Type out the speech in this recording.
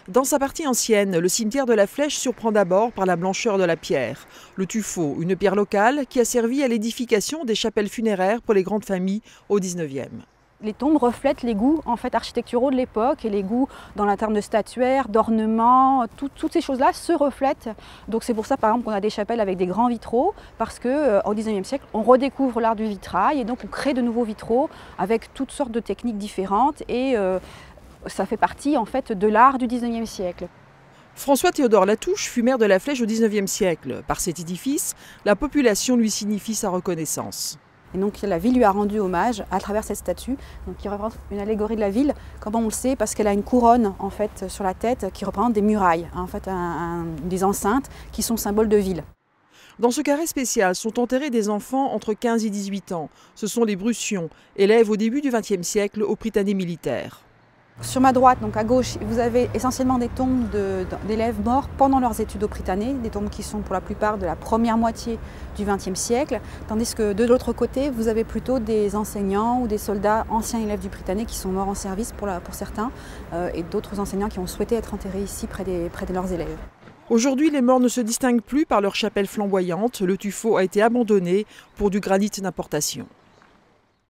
Dans sa partie ancienne, le cimetière de la Flèche surprend d'abord par la blancheur de la pierre. Le tuffeau, une pierre locale qui a servi à l'édification des chapelles funéraires pour les grandes familles au XIXe. Les tombes reflètent les goûts architecturaux de l'époque et les goûts dans la terme de statuaire, d'ornements, toutes ces choses-là se reflètent. Donc c'est pour ça par exemple qu'on a des chapelles avec des grands vitraux parce qu'au XIXe siècle on redécouvre l'art du vitrail et donc on crée de nouveaux vitraux avec toutes sortes de techniques différentes et ça fait partie en fait de l'art du XIXe siècle. François-Théodore Latouche fut maire de la Flèche au XIXe siècle. Par cet édifice, la population lui signifie sa reconnaissance. Et donc la ville lui a rendu hommage à travers cette statue, donc qui représente une allégorie de la ville. Comment on le sait? Parce qu'elle a une couronne en fait sur la tête qui représente des murailles, en fait des enceintes qui sont symboles de ville. Dans ce carré spécial sont enterrés des enfants entre 15 et 18 ans. Ce sont les Brussions, élèves au début du XXe siècle au Prytanée militaire. Sur ma droite, donc à gauche, vous avez essentiellement des tombes d'élèves morts pendant leurs études au Prytanée, des tombes qui sont pour la plupart de la première moitié du XXe siècle, tandis que de l'autre côté, vous avez plutôt des enseignants ou des soldats anciens élèves du Prytanée qui sont morts en service pour certains, et d'autres enseignants qui ont souhaité être enterrés ici près de leurs élèves. Aujourd'hui, les morts ne se distinguent plus par leur chapelle flamboyante. Le tuffeau a été abandonné pour du granit d'importation.